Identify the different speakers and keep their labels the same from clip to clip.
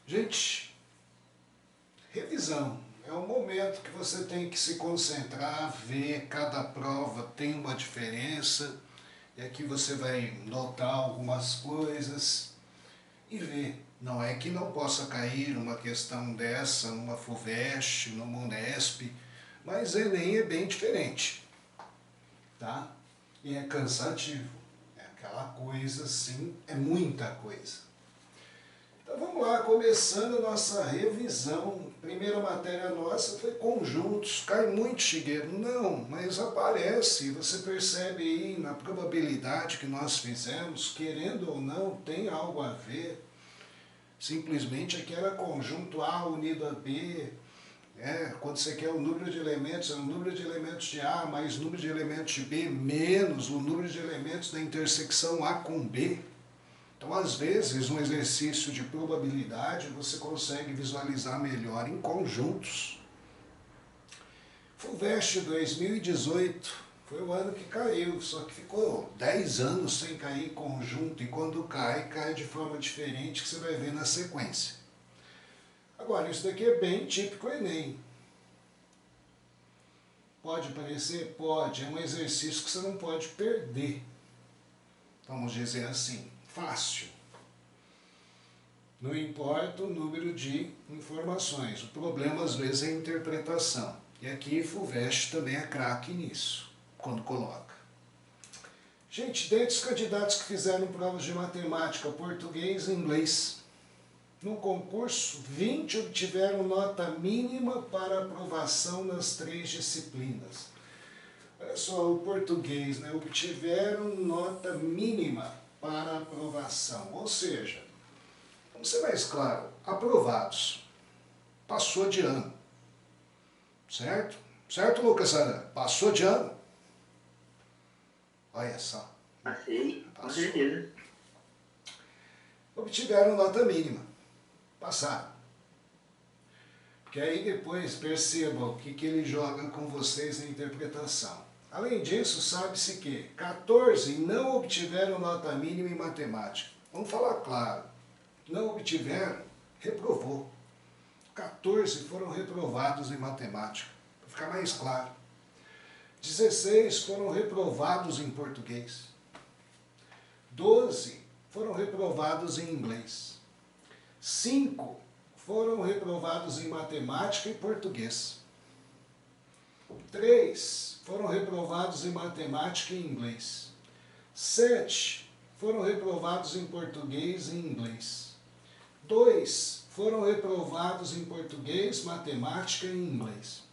Speaker 1: Gente, revisão é um momento que você tem que se concentrar, ver, cada prova tem uma diferença, e aqui você vai notar algumas coisas e ver. Não é que não possa cair uma questão dessa, numa FUVEST, numa Unesp, mas Enem é bem diferente, tá? E é cansativo, é aquela coisa assim, é muita coisa. Então vamos lá, começando a nossa revisão. Primeira matéria nossa foi conjuntos. Cai muito, Shigeru? Não, mas aparece. Você percebe aí na probabilidade que nós fizemos, querendo ou não, tem algo a ver. Simplesmente aqui era conjunto A unido a B. Quando você quer o número de elementos, é o número de elementos de A mais o número de elementos de B menos o número de elementos da intersecção A com B. Então, às vezes, um exercício de probabilidade você consegue visualizar melhor em conjuntos. FUVEST 2018 foi o ano que caiu, só que ficou 10 anos sem cair conjunto, e quando cai, cai de forma diferente, que você vai ver na sequência. Agora, isso daqui é bem típico Enem. Pode parecer? Pode. É um exercício que você não pode perder. Vamos dizer assim. Fácil. Não importa o número de informações. O problema, às vezes, é a interpretação. E aqui, FUVEST também é craque nisso, quando coloca. Gente, dentre os candidatos que fizeram provas de matemática, português e inglês, no concurso, 20 obtiveram nota mínima para aprovação nas 3 disciplinas. Olha só, o português, né? Obtiveram nota mínima para aprovação, ou seja, vamos ser mais claro, aprovados, passou de ano, certo? Certo, Lucas Aran? Passou de ano? Olha só.
Speaker 2: Passei, com
Speaker 1: Passou.
Speaker 2: certeza.
Speaker 1: Obtiveram nota mínima, passaram. Porque aí depois percebam o que ele joga com vocês na interpretação. Além disso, sabe-se que 14 não obtiveram nota mínima em matemática. Vamos falar claro, não obtiveram, reprovou. 14 foram reprovados em matemática, para ficar mais claro. 16 foram reprovados em português. 12 foram reprovados em inglês. 5 foram reprovados em matemática e português. 3 foram reprovados em matemática e inglês. 7 foram reprovados em português e inglês. 2 foram reprovados em português, matemática e inglês.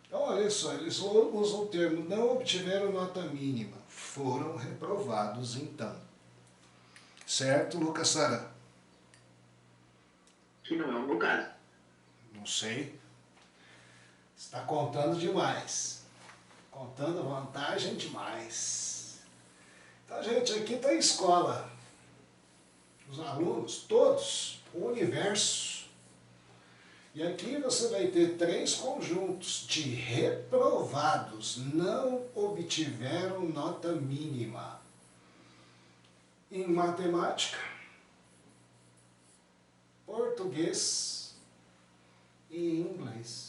Speaker 1: Então, olha só, eles usam o termo não obtiveram nota mínima. Foram reprovados, então. Certo, Lucas Saran?
Speaker 2: Que não é o meu caso.
Speaker 1: Não sei. Você está contando demais. Contando vantagem demais. Então, gente, aqui está a escola. Os alunos, todos, o universo. E aqui você vai ter 3 conjuntos de reprovados. Não obtiveram nota mínima. Em matemática, português e inglês.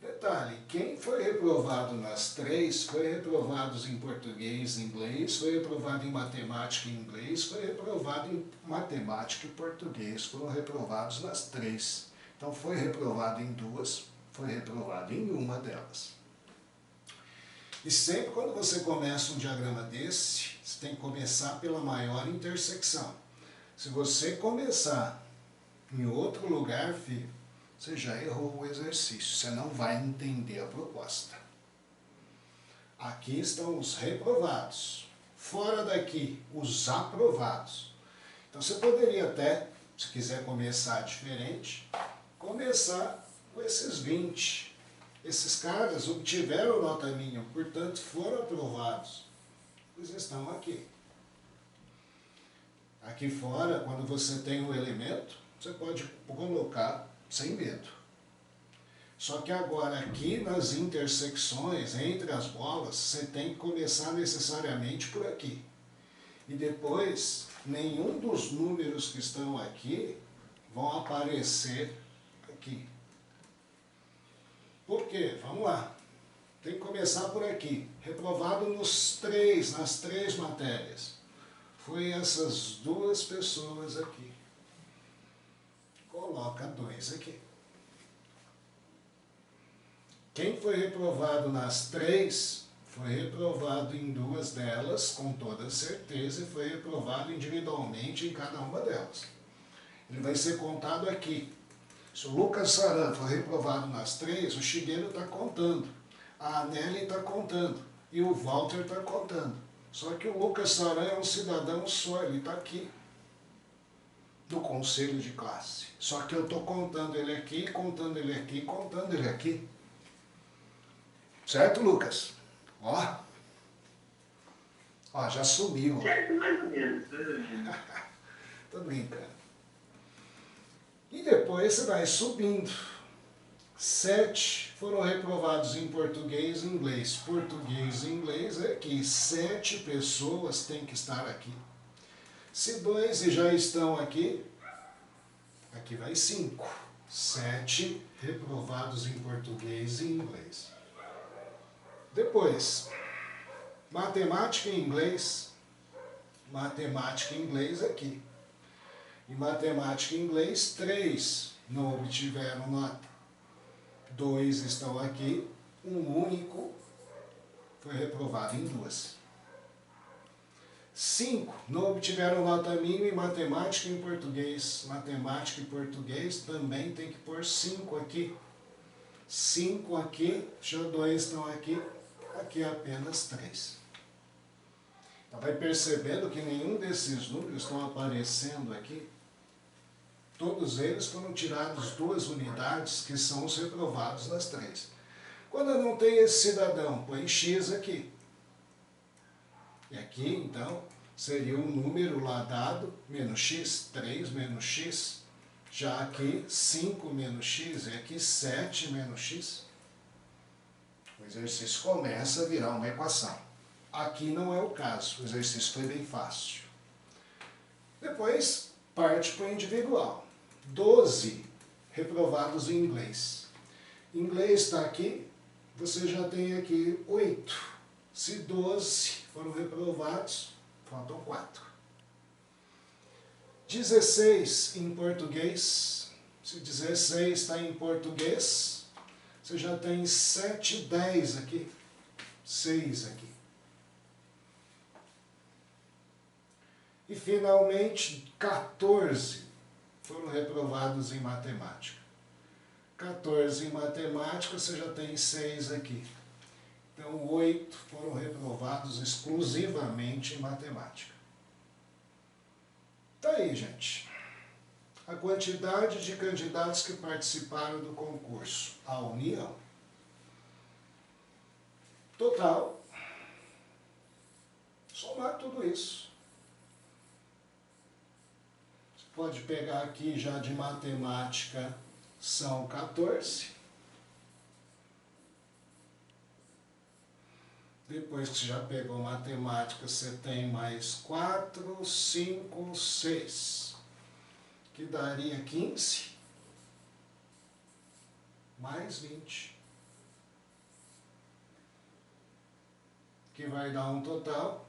Speaker 1: Detalhe, quem foi reprovado nas 3, foi reprovado em português e inglês, foi reprovado em matemática e inglês, foi reprovado em matemática e português, foram reprovados nas 3. Então foi reprovado em 2, foi reprovado em uma delas. E sempre quando você começa um diagrama desse, você tem que começar pela maior intersecção. Se você começar em outro lugar, filho, você já errou o exercício, você não vai entender a proposta. Aqui estão os reprovados. Fora daqui, os aprovados. Então você poderia até, se quiser começar diferente, começar com esses 20. Esses caras obtiveram nota mínima, portanto foram aprovados. Eles estão aqui. Aqui fora, quando você tem um elemento, você pode colocar sem medo. Só que agora aqui nas intersecções, entre as bolas, você tem que começar necessariamente por aqui. E depois, nenhum dos números que estão aqui vão aparecer aqui. Por quê? Vamos lá. Tem que começar por aqui. Reprovado nas três matérias. Foi essas duas pessoas aqui. Coloca 2 aqui. Quem foi reprovado nas 3, foi reprovado em 2 delas, com toda certeza, e foi reprovado individualmente em cada uma delas. Ele vai ser contado aqui. Se o Lucas Saran for reprovado nas 3, o Shigeru está contando, a Anneli está contando e o Walter está contando. Só que o Lucas Saran é um cidadão só, ele está aqui, no conselho de classe. Só que eu estou contando ele aqui, contando ele aqui, contando ele aqui. Certo, Lucas? Ó, já sumiu.
Speaker 2: Certo, mais ou menos.
Speaker 1: Tô brincando. E depois você vai subindo. 7 foram reprovados em português e inglês. Português e inglês é que 7 pessoas têm que estar aqui. Se 2 já estão aqui, aqui vai 5. 7 reprovados em português e inglês. Depois, matemática e inglês. Matemática e inglês aqui. Em matemática e inglês, 3 não obtiveram nota. 2 estão aqui, um único foi reprovado em 2. 5 não obtiveram nota mínima em matemática e em português. Matemática e português também tem que pôr 5 aqui. 5 aqui, já 2 estão aqui, aqui apenas 3. Então vai percebendo que nenhum desses números estão aparecendo aqui. Todos eles foram tirados 2 unidades, que são os reprovados das 3. Quando não tem esse cidadão, põe X aqui. E aqui, então, seria um número lá dado, menos X, 3 menos X. Já aqui, 5 menos X, e aqui 7 menos X. O exercício começa a virar uma equação. Aqui não é o caso, o exercício foi bem fácil. Depois, parte para o individual. 12 reprovados em inglês. Inglês está aqui, você já tem aqui 8. Se 12 foram reprovados, faltam 4. 16 em português. Se 16 está em português, você já tem 7, 10 aqui. 6 aqui. E finalmente 14 foram reprovados em matemática. 14 em matemática, você já tem 6 aqui. Então 8 foram reprovados exclusivamente em matemática. Tá aí, gente. A quantidade de candidatos que participaram do concurso. A União. Total. Somar tudo isso. Você pode pegar aqui já de matemática, são 14. Depois que você já pegou matemática, você tem mais 4, 5, 6. Que daria 15. Mais 20. Que vai dar um total.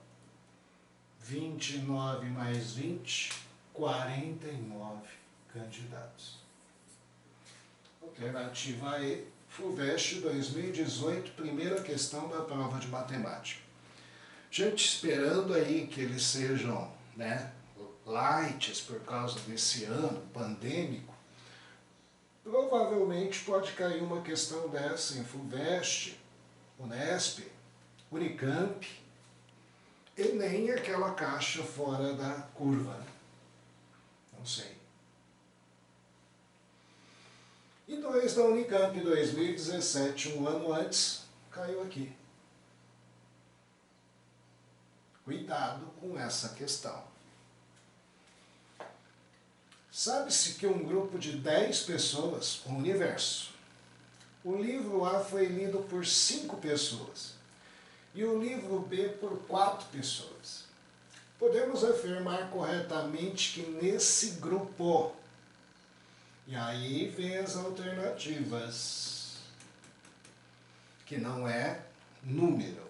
Speaker 1: 29 mais 20, 49 candidatos. Alternativa E, FUVEST 2018, primeira questão da prova de matemática. Gente, esperando aí que eles sejam, lights por causa desse ano pandêmico, provavelmente pode cair uma questão dessa em FUVEST, Unesp, Unicamp, e nem aquela caixa fora da curva. Não sei. E 2 da Unicamp 2017, um ano antes, caiu aqui. Cuidado com essa questão. Sabe-se que um grupo de 10 pessoas, um universo. O livro A foi lido por 5 pessoas e o livro B por 4 pessoas. Podemos afirmar corretamente que nesse grupo E aí vem as alternativas, que não é número,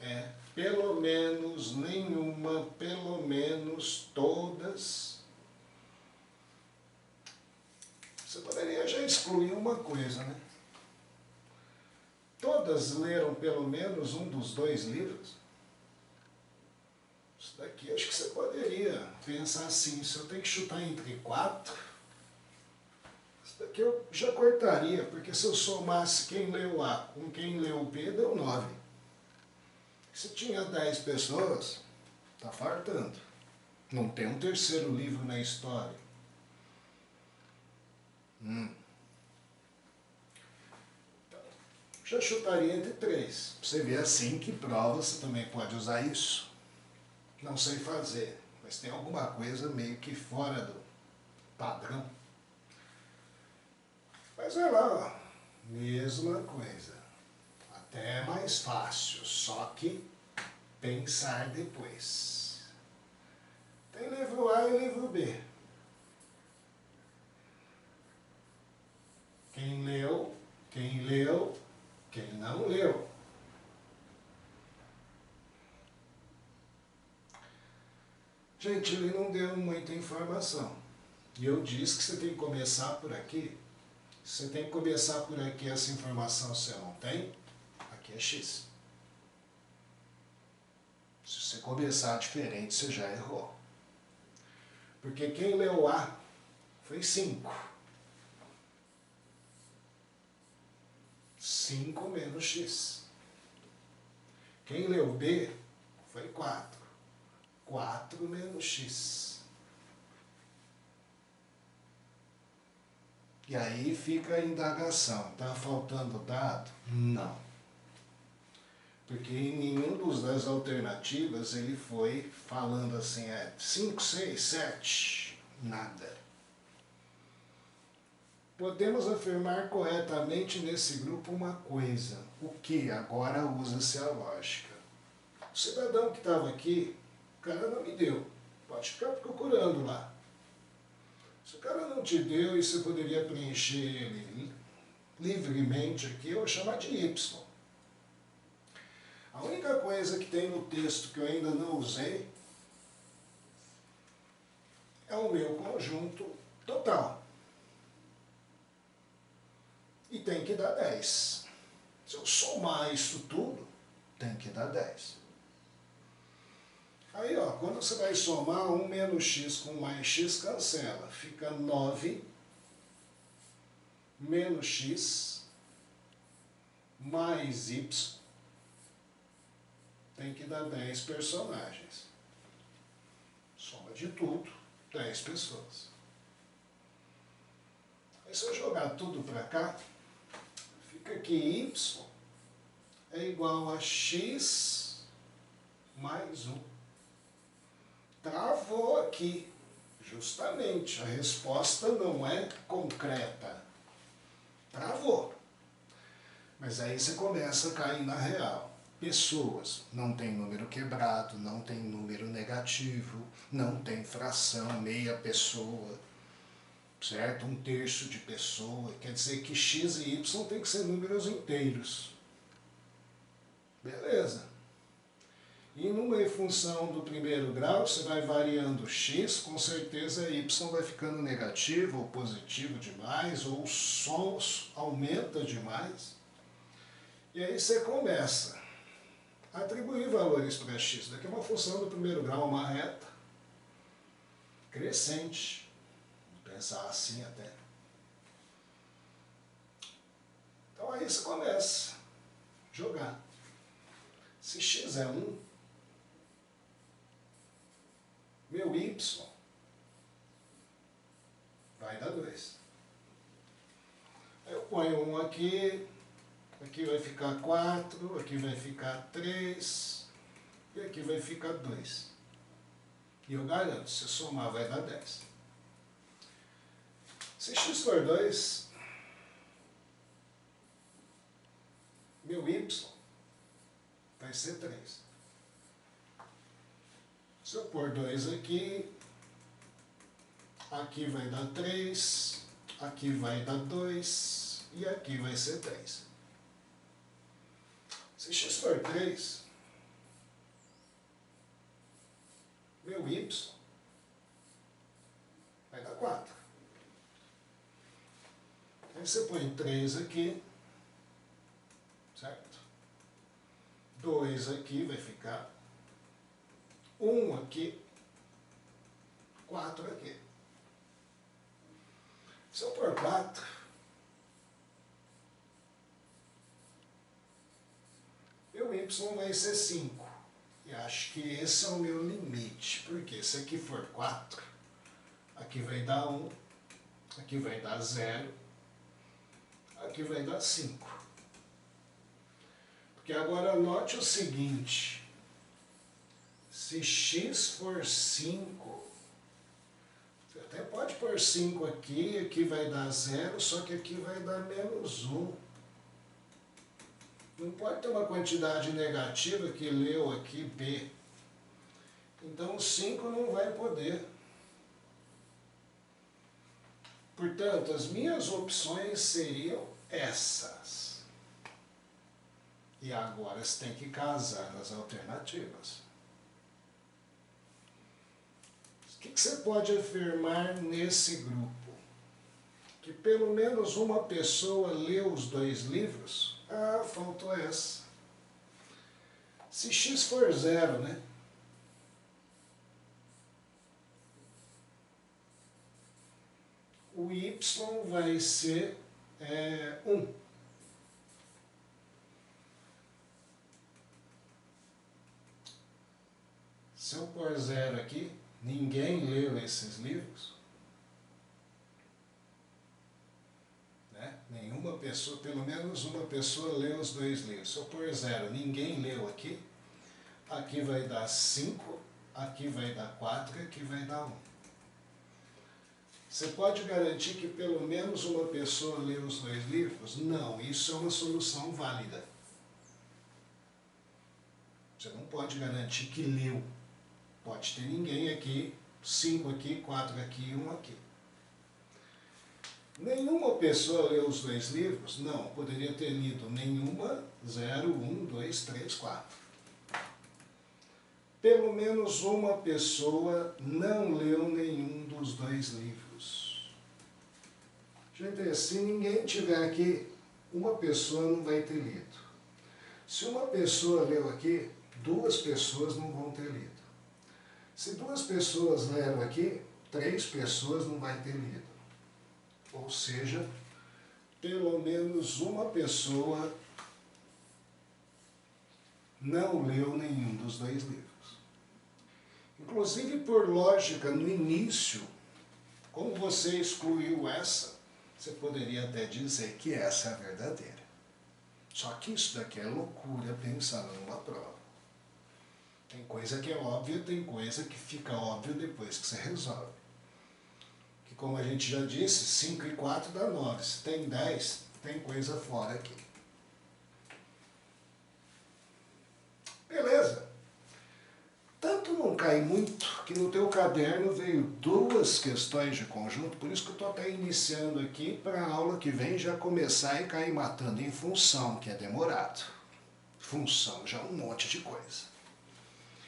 Speaker 1: é pelo menos nenhuma, pelo menos todas. Você poderia já excluir uma coisa, né? Todas leram pelo menos um dos dois livros? Isso daqui acho que você poderia pensar assim, se eu tenho que chutar entre 4, isso daqui eu já cortaria, porque se eu somasse quem leu A com quem leu B, deu 9. Se tinha 10 pessoas, está fartando. Não tem um terceiro livro na história. Já chutaria entre 3. Você vê assim que prova você também pode usar isso. Não sei fazer, mas tem alguma coisa meio que fora do padrão. Mas olha lá, ó, mesma coisa. Até mais fácil, só que pensar depois. Tem livro A e livro B. Quem leu, quem não leu. Gente, ele não deu muita informação. E eu disse que você tem que começar por aqui. Se você tem que começar por aqui, essa informação você não tem, aqui é X. Se você começar diferente, você já errou. Porque quem leu A foi 5. 5 menos X. Quem leu B foi 4. 4 menos X. E aí fica a indagação. Está faltando dado? Não. Porque em nenhum das alternativas ele foi falando assim, 5, 6, 7, nada. Podemos afirmar corretamente nesse grupo uma coisa, o que agora usa-se a lógica. O cidadão que estava aqui, o cara não me deu, pode ficar procurando lá. Se o cara não te deu e você poderia preencher ele livremente aqui, eu vou chamar de Y. A única coisa que tem no texto que eu ainda não usei é o meu conjunto total. E tem que dar 10. Se eu somar isso tudo, tem que dar 10. Aí, ó, quando você vai somar 1 menos x com mais x, cancela. Fica 9 menos x mais y. Tem que dar 10 personagens. Soma de tudo, 10 pessoas. Aí se eu jogar tudo para cá, fica que y é igual a x mais 1. Travou aqui. Justamente, a resposta não é concreta. Travou. Mas aí você começa a cair na real. Pessoas, não tem número quebrado, não tem número negativo, não tem fração, meia pessoa, certo? 1/3 de pessoa. Quer dizer que x e y tem que ser números inteiros. Beleza. E numa função do primeiro grau, você vai variando x, com certeza y vai ficando negativo ou positivo demais, ou o som aumenta demais. E aí você começa a atribuir valores para x. Daqui é uma função do primeiro grau, uma reta crescente. Vou pensar assim até. Então aí você começa a jogar. Se x é 1, meu y vai dar 2. Eu ponho 1 aqui, aqui vai ficar 4, aqui vai ficar 3, e aqui vai ficar 2. E eu garanto, se somar vai dar 10. Se x for 2, meu y vai ser 3. Se eu pôr 2 aqui, aqui vai dar 3, aqui vai dar 2 e aqui vai ser 3. Se x for 3, meu y vai dar 4. Aí você põe 3 aqui, certo? 2 aqui vai ficar, 1 aqui, 4 aqui. Se eu pôr 4, meu y vai ser 5. E acho que esse é o meu limite, porque se aqui for 4, aqui vai dar 1, aqui vai dar 0, aqui vai dar 5. Porque agora note o seguinte, se x for 5, você até pode pôr 5 aqui, aqui vai dar 0, só que aqui vai dar menos 1. Não pode ter uma quantidade negativa que leu aqui b. Então o 5 não vai poder. Portanto, as minhas opções seriam essas. E agora você tem que casar nas alternativas. O que você pode afirmar nesse grupo? Que pelo menos uma pessoa leu os 2 livros? Ah, faltou essa. Se x for 0, né? O y vai ser 1. Se eu pôr 0 aqui, ninguém leu esses livros? Né? Nenhuma pessoa, pelo menos uma pessoa leu os 2 livros. Se eu pôr 0, ninguém leu aqui, aqui vai dar 5, aqui vai dar 4 e aqui vai dar 1. Você pode garantir que pelo menos uma pessoa leu os 2 livros? Não, isso é uma solução válida. Você não pode garantir que leu. Pode ter ninguém aqui, 5 aqui, 4 aqui e 1 aqui. Nenhuma pessoa leu os 2 livros? Não, poderia ter lido nenhuma, 0, 1, 2, 3, 4. Pelo menos uma pessoa não leu nenhum dos 2 livros. Gente, se ninguém tiver aqui, uma pessoa não vai ter lido. Se uma pessoa leu aqui, 2 pessoas não vão ter lido. Se 2 pessoas leram aqui, 3 pessoas não vai ter lido. Ou seja, pelo menos uma pessoa não leu nenhum dos 2 livros. Inclusive, por lógica, no início, como você excluiu essa, você poderia até dizer que essa é a verdadeira. Só que isso daqui é loucura pensando numa prova. Tem coisa que é óbvia, tem coisa que fica óbvio depois que você resolve. Que como a gente já disse, 5 e 4 dá 9. Se tem 10, tem coisa fora aqui. Beleza. Tanto não cai muito que no teu caderno veio 2 questões de conjunto, por isso que eu estou até iniciando aqui para a aula que vem já começar e cair matando em função, que é demorado. Função já é um monte de coisa.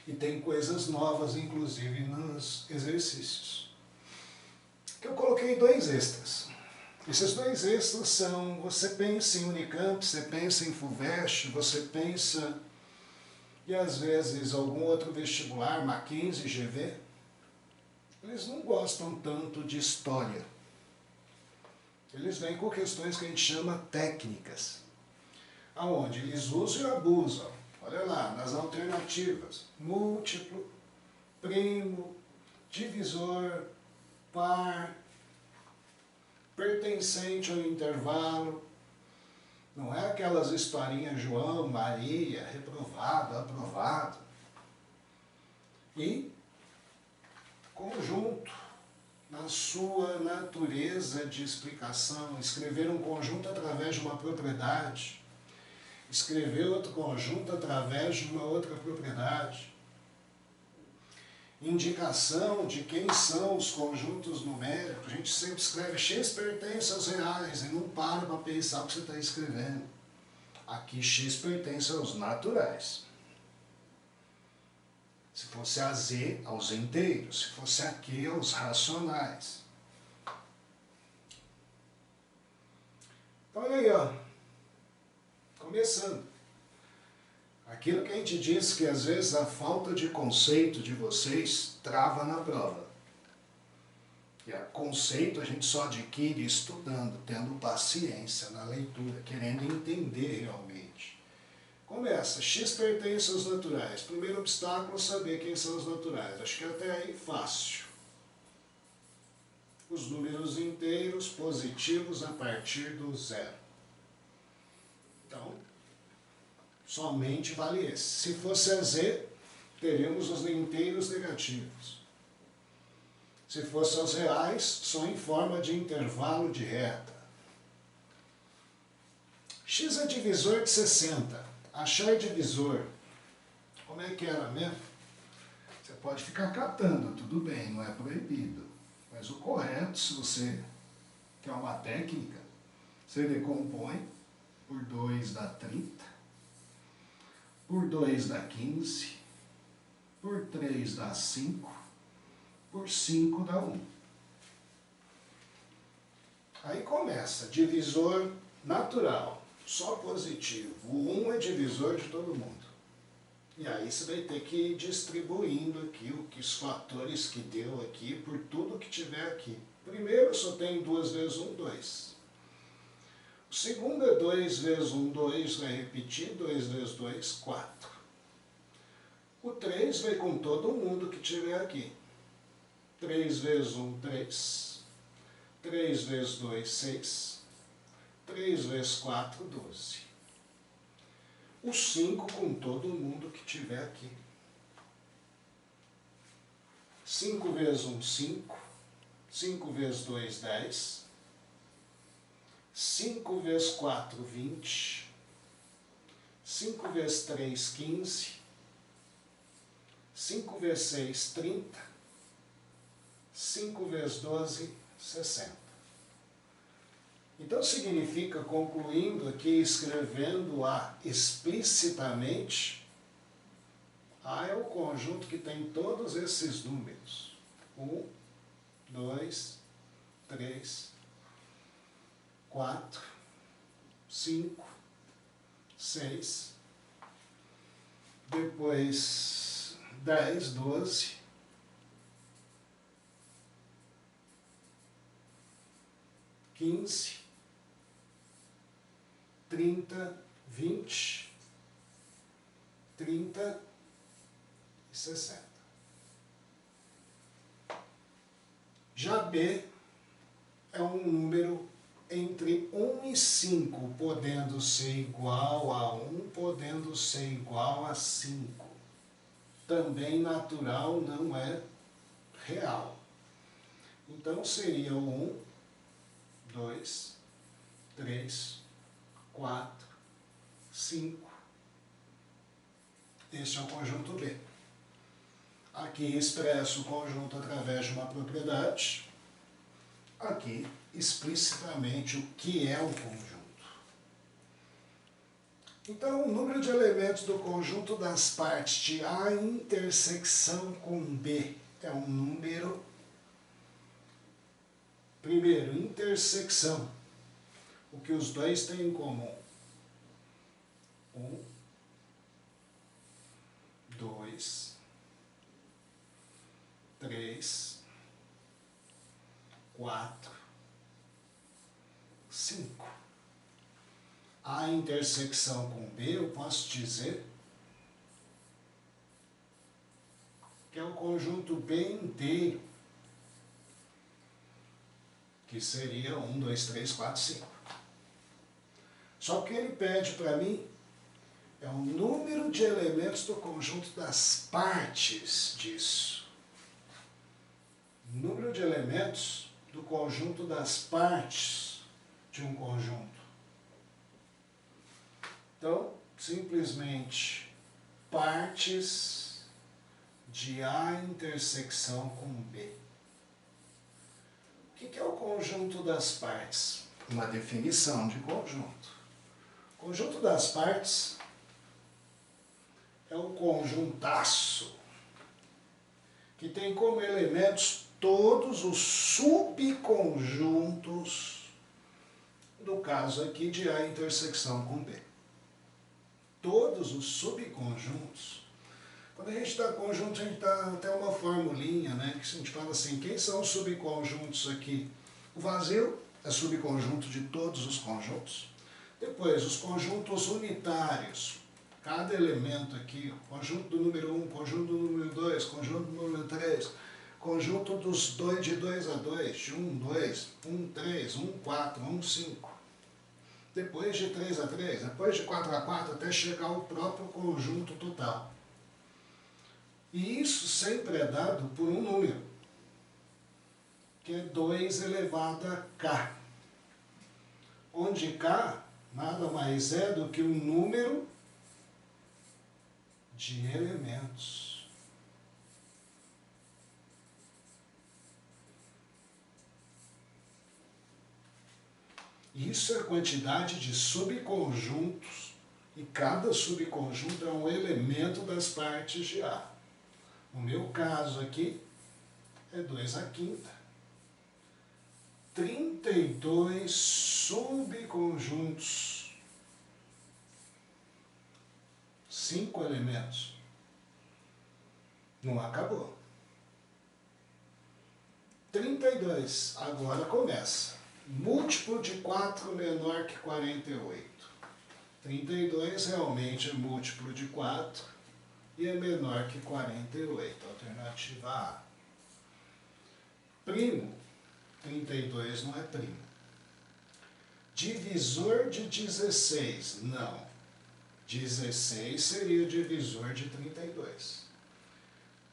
Speaker 1: E tem coisas novas, inclusive, nos exercícios. Que eu coloquei 2 extras. Esses 2 extras são, você pensa em Unicamp, você pensa em FUVEST, você pensa, e às vezes algum outro vestibular, Mackenzie, GV, eles não gostam tanto de história. Eles vêm com questões que a gente chama técnicas, aonde eles usam e abusam. Olha lá, nas alternativas, múltiplo, primo, divisor, par, pertencente ao intervalo. Não é aquelas historinhas João, Maria, reprovado, aprovado. E conjunto, na sua natureza de explicação, escrever um conjunto através de uma propriedade, escrever outro conjunto através de uma outra propriedade. indicação de quem são os conjuntos numéricos, a gente sempre escreve x pertence aos reais e não para pensar o que você está escrevendo. Aqui x pertence aos naturais. Se fosse a z, aos inteiros. Se fosse a q, aos racionais. Então, olha aí, ó. Começando. Aquilo que a gente disse que às vezes a falta de conceito de vocês trava na prova. E a conceito a gente só adquire estudando, tendo paciência na leitura, querendo entender realmente. Começa, x pertence aos naturais. Primeiro obstáculo, saber quem são os naturais. Acho que até aí fácil. Os números inteiros positivos a partir do zero. Então, somente vale esse. Se fosse a z, teremos os inteiros negativos. Se fosse aos reais, só em forma de intervalo de reta. X é divisor de 60. Achar divisor, como é que era mesmo? Você pode ficar catando, tudo bem, não é proibido. Mas o correto, se você quer uma técnica, você decompõe por 2 dá 30, por 2 dá 15, por 3 dá 5, por 5 dá 1. Aí começa, divisor natural, só positivo. O 1 é divisor de todo mundo. E aí você vai ter que ir distribuindo aqui os fatores que deu aqui por tudo que tiver aqui. Primeiro só tem 2 vezes 1, 2. O segundo é 2 vezes 1, 2, vai repetir, 2 vezes 2, 4. O 3 vai com todo mundo que tiver aqui. 3 vezes 1, 3. 3 vezes 2, 6. 3 vezes 4, 12. O 5 com todo mundo que tiver aqui. 5 vezes 1, 5. 5 vezes 2, 10. 5 vezes 4, 20. 5 vezes 3, 15. 5 vezes 6, 30. 5 vezes 12, 60. Então significa, concluindo aqui, escrevendo A explicitamente, A é o conjunto que tem todos esses números. 1, 2, 3, 4, 5, 6, depois 10, 12, 15, 30, 20, 30 e 60. Já B é um número entre 1 e 5, podendo ser igual a 1, podendo ser igual a 5. Também natural, não é real. Então seria o 1, 2, 3, 4, 5. Este é o conjunto B. Aqui expresso o conjunto através de uma propriedade. Aqui, explicitamente, o que é o conjunto. Então, o número de elementos do conjunto das partes de A intersecção com B é um número. Primeiro, intersecção. O que os dois têm em comum? 1, 2, 3, 4, 5. A intersecção com B, eu posso dizer que é o conjunto B inteiro, que seria 1, 2, 3, 4, 5. Só que ele pede para mim é o número de elementos do conjunto das partes disso. Número de elementos do conjunto das partes de um conjunto. Então, simplesmente partes de A intersecção com B. O que é o conjunto das partes? Uma definição de conjunto. O conjunto das partes é o conjuntaço que tem como elementos todos os subconjuntos, no caso aqui de A intersecção com B. Todos os subconjuntos. Quando a gente dá conjunto, a gente dá até uma formulinha, né? Que a gente fala assim, quem são os subconjuntos aqui? O vazio é subconjunto de todos os conjuntos. Depois, os conjuntos unitários. Cada elemento aqui, conjunto do número 1, conjunto do número 2, conjunto do número 3, conjunto dos dois de 2 a 2, de 1, 2, 1, 3, 1, 4, 1, 5. Depois de 3 a 3, depois de 4 a 4, até chegar ao próprio conjunto total. E isso sempre é dado por um número, que é 2 elevado a k. Onde k nada mais é do que um número de elementos. Isso é a quantidade de subconjuntos, e cada subconjunto é um elemento das partes de A. No meu caso aqui, é 2 a quinta. 32 subconjuntos. 5 elementos. Não acabou. 32. Agora começa. Múltiplo de 4 menor que 48. 32 realmente é múltiplo de 4 e é menor que 48. Alternativa A. Primo. 32 não é primo. Divisor de 16. Não. 16 seria o divisor de 32.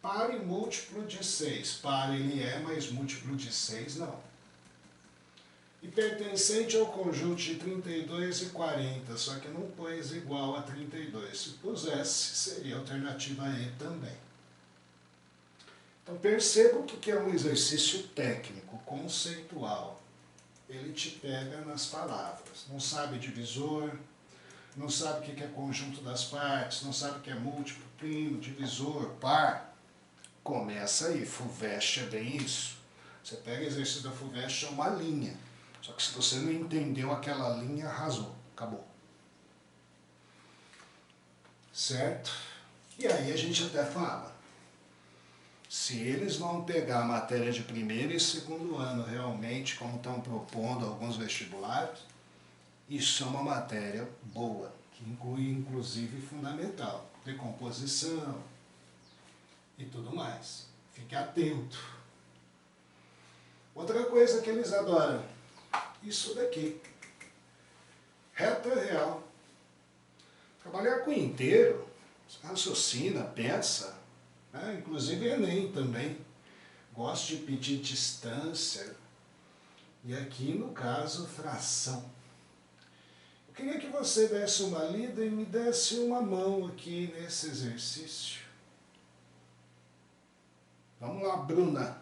Speaker 1: Par e múltiplo de 6. Par ele é, mas múltiplo de 6 não. E pertencente ao conjunto de 32 e 40, só que não pôs igual a 32. Se pusesse, seria a alternativa E também. Então perceba que é um exercício técnico, conceitual. Ele te pega nas palavras. Não sabe divisor, não sabe o que é conjunto das partes, não sabe o que é múltiplo, primo, divisor, par. Começa aí, FUVEST é bem isso. Você pega o exercício da FUVEST, é uma linha. Só que se você não entendeu aquela linha, arrasou, acabou. Certo? E aí a gente até fala, se eles vão pegar a matéria de primeiro e segundo ano realmente, como estão propondo alguns vestibulares, isso é uma matéria boa, que inclui inclusive fundamental, decomposição e tudo mais. Fique atento. Outra coisa que eles adoram, isso daqui, reta real. Trabalhar com inteiro, raciocina, pensa, né? Inclusive Enem também. Gosto de pedir distância, e aqui no caso fração. Eu queria que você desse uma lida e me desse uma mão aqui nesse exercício. Vamos lá, Bruna.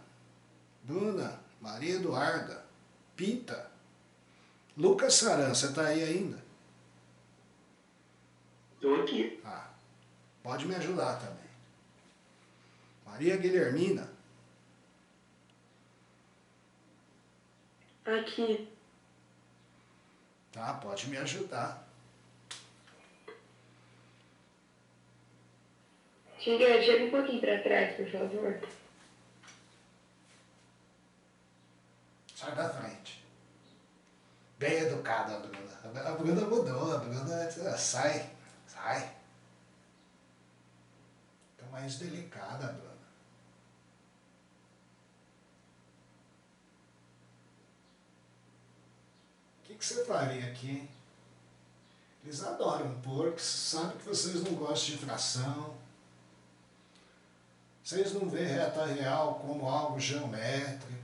Speaker 1: Bruna, Maria Eduarda, Pita. Lucas Saran, você está aí ainda?
Speaker 2: Estou aqui.
Speaker 1: Ah, pode me ajudar também. Maria Guilhermina.
Speaker 3: Aqui.
Speaker 1: Tá, pode me ajudar.
Speaker 3: Chega um pouquinho para trás, por favor.
Speaker 1: Sai da frente. Bem educada a Bruna. A Bruna mudou, a Bruna sai. Tá mais delicada a Bruna. O que você faria aqui, hein? Eles adoram porco, sabem que vocês não gostam de fração. Vocês não veem reta real como algo geométrico.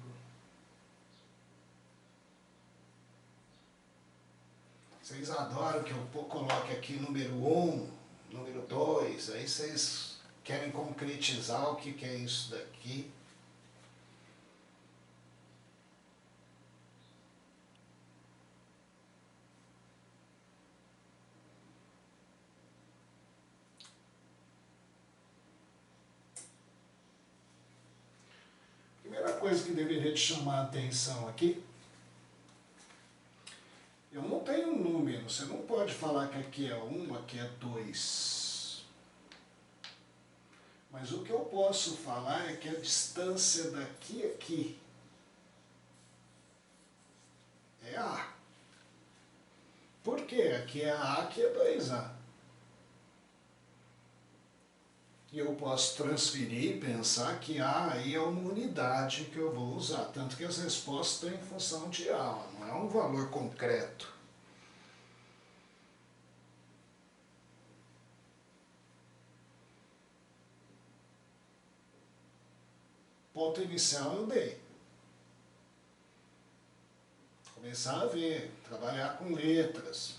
Speaker 1: Vocês adoram que eu coloque aqui número 1, número 2, aí vocês querem concretizar o que é isso daqui. Primeira coisa que deveria te chamar a atenção aqui, eu não tenho um número, você não pode falar que aqui é 1, aqui é 2. Mas o que eu posso falar é que a distância daqui a aqui é A. Por quê? Aqui é A, aqui é 2A. E eu posso transferir e pensar que A aí é uma unidade que eu vou usar. Tanto que as respostas estão em função de A, não é um valor concreto. Ponto inicial eu dei. Começar a ver, trabalhar com letras.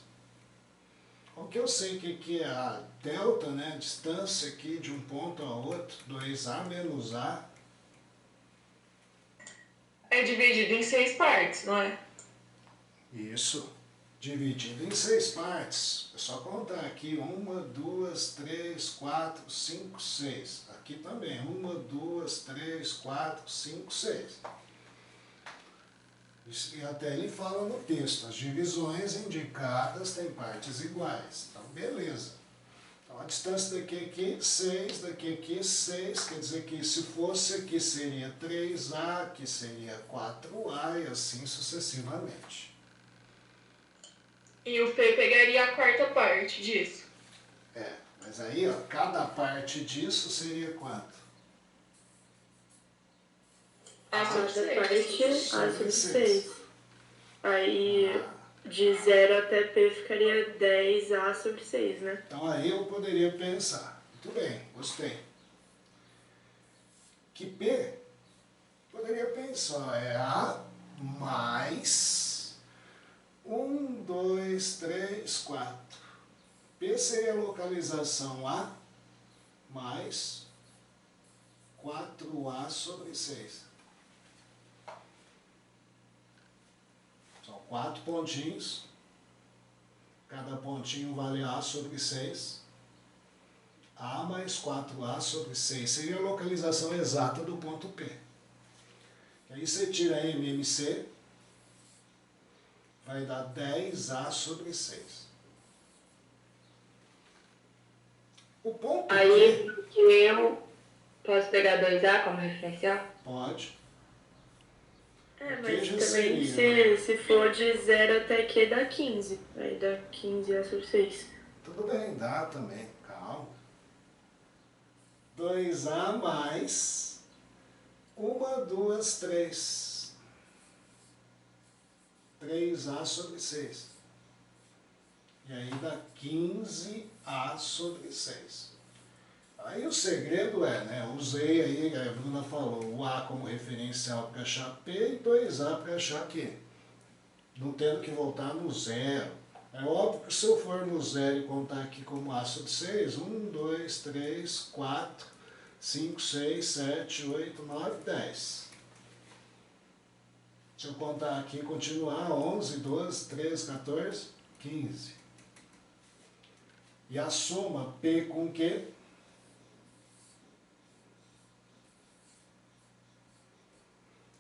Speaker 1: O que eu sei que aqui é a delta, né, a distância aqui de um ponto a outro, 2A menos A.
Speaker 3: É dividido em 6 partes, não é?
Speaker 1: Isso, dividido em 6 partes. É só contar aqui, 1, 2, 3, 4, 5, 6. Aqui também, 1, 2, 3, 4, 5, 6. E até ele fala no texto, as divisões indicadas têm partes iguais. Então, beleza. Então, a distância daqui a aqui, 6, daqui a aqui, 6. Quer dizer que se fosse aqui seria 3A, aqui seria 4A e assim sucessivamente.
Speaker 3: E o P pegaria a quarta parte disso.
Speaker 1: É, mas aí, ó, cada parte disso seria quanto?
Speaker 3: A
Speaker 4: Cada parte A sobre
Speaker 1: 6.
Speaker 4: 6. Aí de 0 até P ficaria 10A sobre 6, né?
Speaker 1: Então aí eu poderia pensar, muito bem, gostei. Que P, poderia pensar, é A mais 1, 2, 3, 4. P seria a localização A mais 4A sobre 6. São 4 pontinhos. Cada pontinho vale A sobre 6. A mais 4A sobre 6 seria a localização exata do ponto P. Aí você tira MMC, vai dar 10A sobre 6. O ponto
Speaker 3: Aí
Speaker 1: P
Speaker 3: que eu posso pegar 2A como referencial?
Speaker 1: pode.
Speaker 4: É,
Speaker 1: Aqui
Speaker 4: mas
Speaker 1: já
Speaker 4: também
Speaker 1: seria,
Speaker 4: se for de 0 até Q dá 15. Aí dá 15A sobre 6.
Speaker 1: Tudo bem, dá também, calma. 2A mais 1, 2, 3. 3A sobre 6. E aí dá 15A sobre 6. Aí o segredo é, né, usei aí, a Bruna falou, o A como referencial para achar P e 2A para achar Q. Não tendo que voltar no zero. É óbvio que se eu for no zero e contar aqui como A sobre 6, 1, 2, 3, 4, 5, 6, 7, 8, 9, 10. Se eu contar aqui e continuar, 11, 12, 13, 14, 15. E a soma P com Q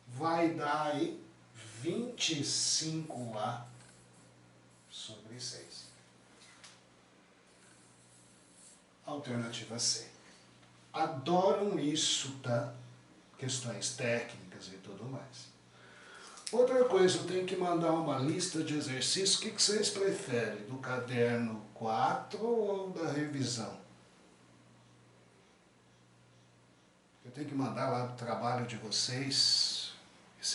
Speaker 1: vai dar aí 25A sobre 6. Alternativa C. Adoram isso, tá? Questões técnicas e tudo mais. Outra coisa, eu tenho que mandar uma lista de exercícios. O que vocês preferem? Do caderno 4 ou da revisão? Eu tenho que mandar lá o trabalho de vocês.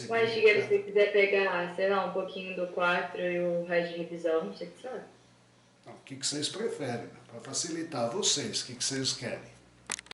Speaker 3: Mas, Figueira, se você quiser pegar, sei lá, um pouquinho do 4 e o resto de revisão, você que sabe.
Speaker 1: O que vocês preferem? Para facilitar vocês, o que vocês querem?